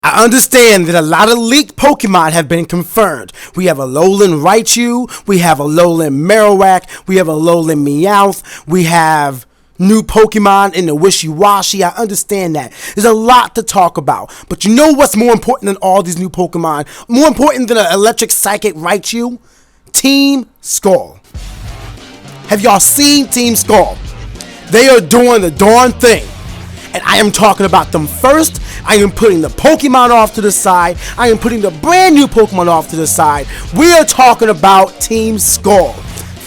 I understand that a lot of leaked Pokemon have been confirmed. We have a Alolan Raichu, we have a Alolan Marowak, we have a Alolan Meowth, we have new Pokemon in the Wishy-Washy. I understand that. There's a lot to talk about. But you know what's more important than all these new Pokemon? More important than an electric psychic Raichu? Team Skull. Have y'all seen Team Skull? They are doing the darn thing. And I am talking about them first. I am putting the Pokemon off to the side. I am putting the brand new Pokemon off to the side. We are talking about Team Skull.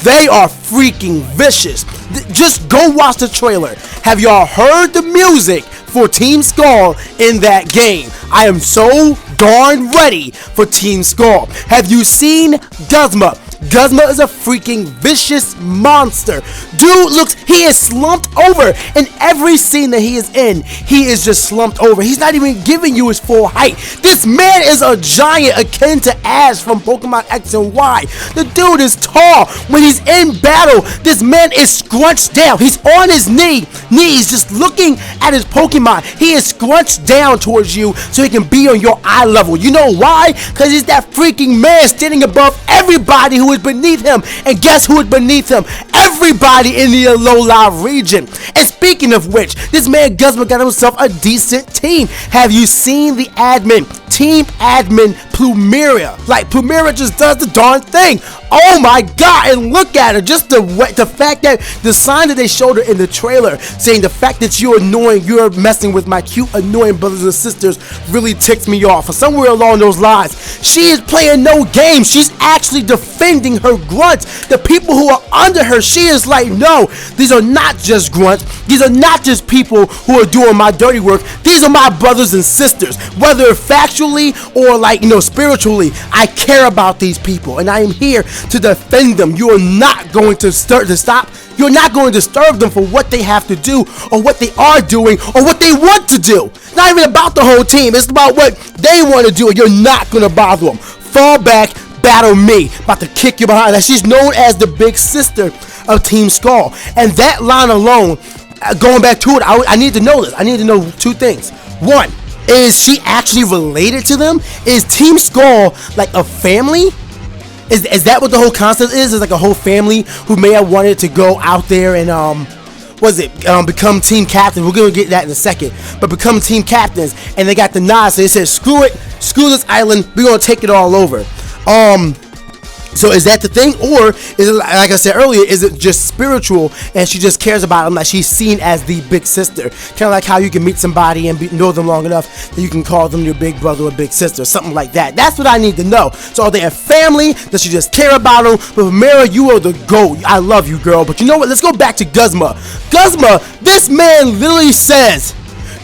They are freaking vicious. Just go watch the trailer. Have y'all heard the music for Team Skull in that game? I am so darn ready for Team Skull. Have you seen Guzma? Guzma is a freaking vicious monster. Dude he is slumped over. In every scene that he is in, he is just slumped over. He's not even giving you his full height. This man is a giant akin to Ash from Pokemon X and Y. The dude is tall. When he's in battle, this man is scrunched down. He's on his knees just looking at his Pokemon. He is scrunched down towards you so he can be on your eye level. You know why? Because he's that freaking man standing above everybody who is beneath him. And guess who is beneath him? Everybody in the Alola region. And speaking of which, this man Guzma got himself a decent team. Have you seen the admin? Team admin Plumeria. Like, Plumeria just does the darn thing. Oh my god, and look at her. Just the fact that the sign that they showed her in the trailer saying the fact that you're annoying, you're messing with my cute annoying brothers and sisters really ticks me off. Or somewhere along those lines. She is playing no game. She's actually defending her grunts. The people who are under her, she is like, no, these are not just grunts. These are not just people who are doing my dirty work. These are my brothers and sisters. Whether factually or spiritually, I care about these people and I am here to defend them. You are not going to stop. You're not going to disturb them for what they have to do or what they are doing or what they want to do. It's not even about the whole team. It's about what they want to do, and you're not going to bother them. Fall back, battle me. About to kick you behind. That she's known as the big sister of Team Skull. And that line alone, going back to it, I need to know this. I need to know two things. One, is she actually related to them? Is Team Skull like a family? Is that what the whole concept is? Is like a whole family who may have wanted to go out there and become team captains. We're gonna get that in a second, but become team captains, and they got the nod. So they said, screw it, screw this island. We're gonna take it all over. So is that the thing, or is it, like I said earlier, is it just spiritual and she just cares about them, like she's seen as the big sister? Kind of like how you can meet somebody and know them long enough that you can call them your big brother or big sister, something like that. That's what I need to know. So are they a family? Does she just care about them? But Mara, you are the GOAT. I love you, girl. But you know what? Let's go back to Guzma. Guzma, this man literally says,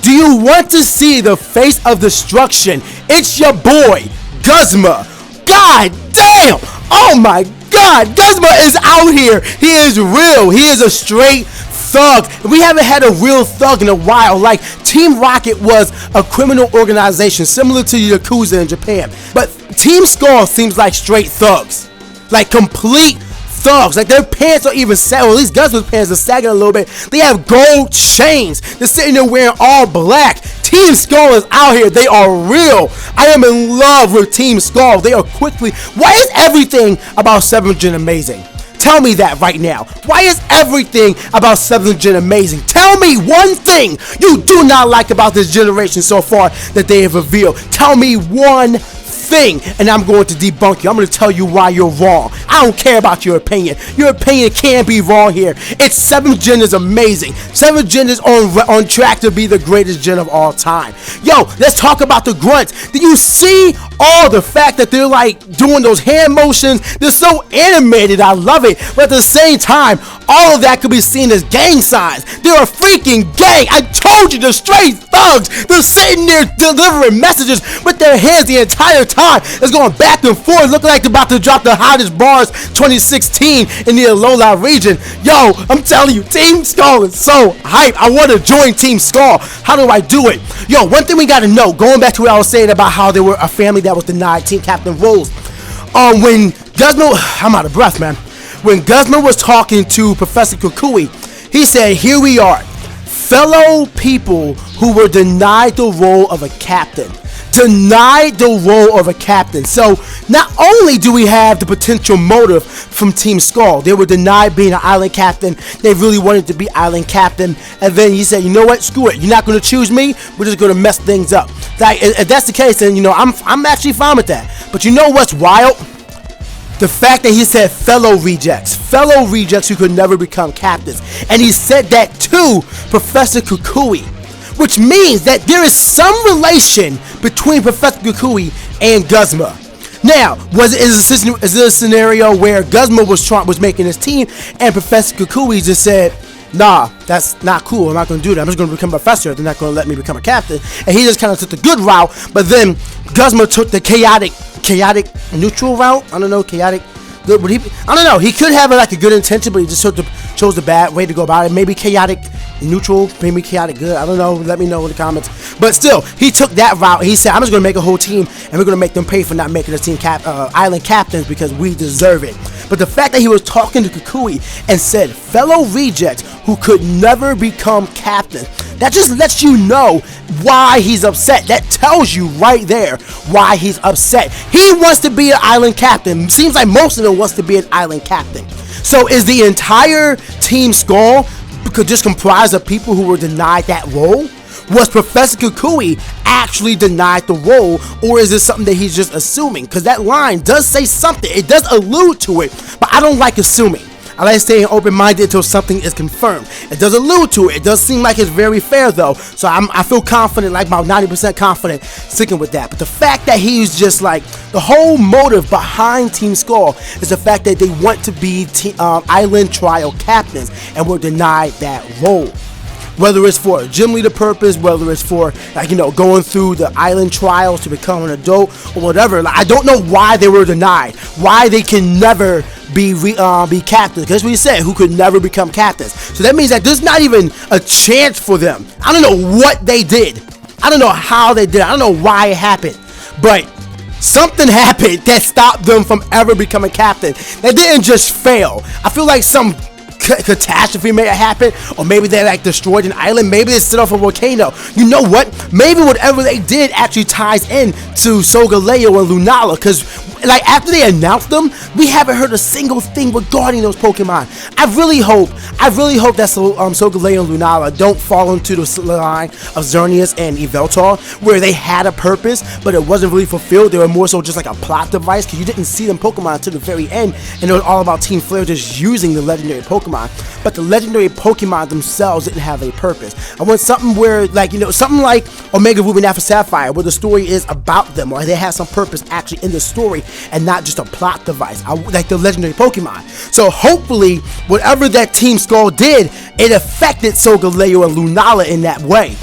do you want to see the face of destruction? It's your boy, Guzma. God damn! Oh my god! Guzma is out here. He is real. He is a straight thug. We haven't had a real thug in a while. Like, Team Rocket was a criminal organization similar to Yakuza in Japan. But Team Skull seems like straight thugs. Like, complete thugs. Like, their pants are even sagging. Or at least Guzma's pants are sagging a little bit. They have gold chains. They're sitting there wearing all black. Team Skull is out here. They are real. I am in love with Team Skull. They are quickly. Why is everything about 7th Gen amazing? Tell me that right now. Why is everything about 7th Gen amazing? Tell me one thing you do not like about this generation so far that they have revealed. Tell me one thing, and I'm going to debunk you. I'm going to tell you why you're wrong. I don't care about your opinion. Your opinion can't be wrong here. It's 7th Gen is amazing. 7th Gen is on track to be the greatest gen of all time. Yo, let's talk about the grunts. Did you see all the fact that they're like doing those hand motions? They're so animated. I love it. But at the same time, all of that could be seen as gang signs. They're a freaking gang. I told you, they're straight thugs. They're sitting there delivering messages with their hands the entire time. It's going back and forth, looking like they're about to drop the hottest bars 2016 in the Alola region. Yo, I'm telling you, Team Skull is so hype. I want to join Team Skull. How do I do it? Yo, one thing we got to know, going back to what I was saying about how they were a family that was denied team captain roles. When Guzma, I'm out of breath, man. When Guzma was talking to Professor Kukui, he said, here we are, fellow people who were denied the role of a captain. denied the role of a captain. So not only do we have the potential motive from Team Skull, they were denied being an island captain. They really wanted to be island captain, and then he said, you know what, screw it, you're not going to choose me, we're just going to mess things up. Like, if that's the case, then I'm actually fine with that. But you know what's wild? The fact that he said fellow rejects who could never become captains, and he said that to Professor Kukui, which means that there is some relation between Professor Kukui and Guzma. Now, is it a scenario where Guzma was making his team, and Professor Kukui just said, nah, that's not cool, I'm not going to do that, I'm just going to become a professor, they're not going to let me become a captain, and he just kind of took the good route, but then Guzma took the chaotic neutral route. I don't know, chaotic good. I don't know. He could have like a good intention, but he just chose the bad way to go about it. Maybe chaotic neutral, maybe chaotic good. I don't know. Let me know in the comments. But still, he took that route. He said, I'm just going to make a whole team, and we're going to make them pay for not making us team island captains because we deserve it. But the fact that he was talking to Kukui and said fellow rejects who could never become captain, that just lets you know why he's upset. That tells you right there why he's upset. He wants to be an island captain. Seems like most of them wants to be an island captain. So is the entire Team Skull just comprised of people who were denied that role? Was Professor Kukui actually denied the role, or is this something that he's just assuming? Because that line does say something. It does allude to it, but I don't like assuming. I like staying open-minded until something is confirmed. It does allude to it. It does seem like it's very fair, though. So I feel confident, like about 90% confident, sticking with that. But the fact that he's just like, the whole motive behind Team Skull is the fact that they want to be island trial captains and were denied that role. Whether it's for a gym leader purpose, whether it's for going through the island trials to become an adult or whatever, I don't know why they were denied. Why they can never be captains. That's what he said, who could never become captains. So that means that there's not even a chance for them. I don't know what they did. I don't know how they did it. I don't know why it happened. But something happened that stopped them from ever becoming captain. They didn't just fail. I feel like some catastrophe may have happened, or maybe they destroyed an island, maybe they set off a volcano. You know what? Maybe whatever they did actually ties in to Solgaleo and Lunala, because after they announced them, we haven't heard a single thing regarding those Pokemon. I really hope that Solgaleo and Lunala don't fall into the line of Xerneas and Yveltal, where they had a purpose, but it wasn't really fulfilled. They were more so just like a plot device, because you didn't see them Pokemon until the very end, and it was all about Team Flare just using the legendary Pokemon. But the legendary Pokemon themselves didn't have a purpose. I want something where, something like Omega Ruby and Alpha Sapphire, where the story is about them, or they have some purpose actually in the story, and not just a plot device, like the legendary Pokemon. So hopefully, whatever that Team Skull did, it affected Solgaleo and Lunala in that way.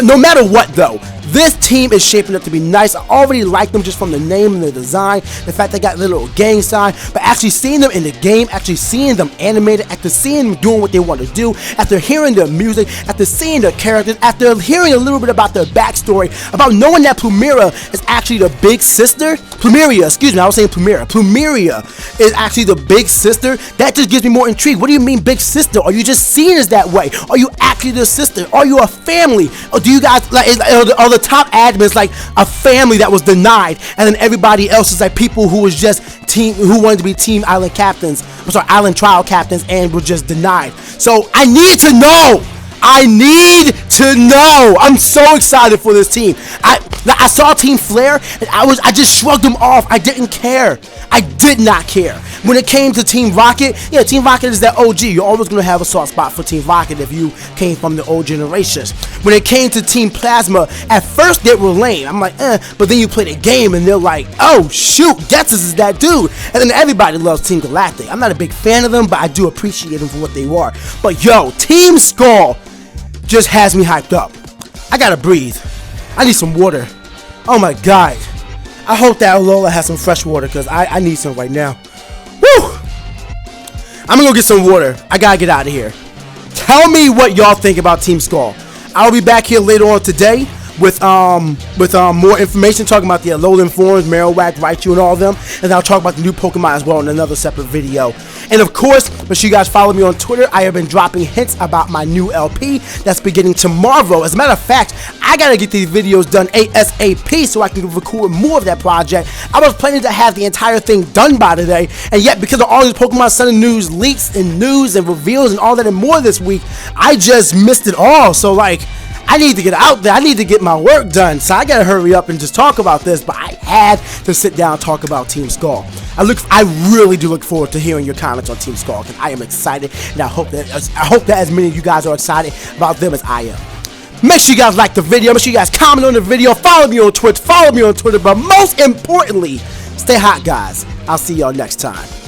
No matter what though, this team is shaping up to be nice. I already like them just from the name and the design, the fact they got the little gang sign, but actually seeing them in the game, actually seeing them animated, after seeing them doing what they want to do, after hearing their music, after seeing their characters, after hearing a little bit about their backstory, about knowing that Plumeria is actually the big sister, Plumeria is actually the big sister, that just gives me more intrigue. What do you mean big sister? Are you just seen as that way? Are you actually the sister? Are you a family? Or do you guys, are the top admins like a family that was denied, and then everybody else is like people who was just who wanted to be team island captains, island trial captains, and were just denied. So I need to know. I'm so excited for this team. I saw Team Flare, and I just shrugged them off. I didn't care. I did not care. When it came to Team Rocket, yeah, Team Rocket is that OG. You're always going to have a soft spot for Team Rocket if you came from the old generations. When it came to Team Plasma, at first they were lame. I'm like, but then you play the game and they're like, oh shoot, Getsus is that dude. And then everybody loves Team Galactic. I'm not a big fan of them, but I do appreciate them for what they are. But yo, Team Skull just has me hyped up. I gotta breathe. I need some water. Oh my god. I hope that Alola has some fresh water, because I need some right now. Woo! I'm gonna go get some water. I gotta get out of here. Tell me what y'all think about Team Skull. I'll be back here later on today with more information talking about the Alolan forms, Marowak, Raichu, and all of them. And I'll talk about the new Pokemon as well in another separate video. And of course, make sure you guys follow me on Twitter. I have been dropping hints about my new LP that's beginning tomorrow. As a matter of fact, I gotta get these videos done ASAP so I can record more of that project. I was planning to have the entire thing done by today, and yet because of all these Pokemon Sun news leaks and news and reveals and all that and more this week, I just missed it all. So like, I need to get out there. I need to get my work done. So I gotta hurry up and just talk about this. But I had to sit down and talk about Team Skull. I really do look forward to hearing your comments on Team Skull because I am excited, and I hope that as many of you guys are excited about them as I am. Make sure you guys like the video. Make sure you guys comment on the video. Follow me on Twitch. Follow me on Twitter. But most importantly, stay hot, guys. I'll see y'all next time.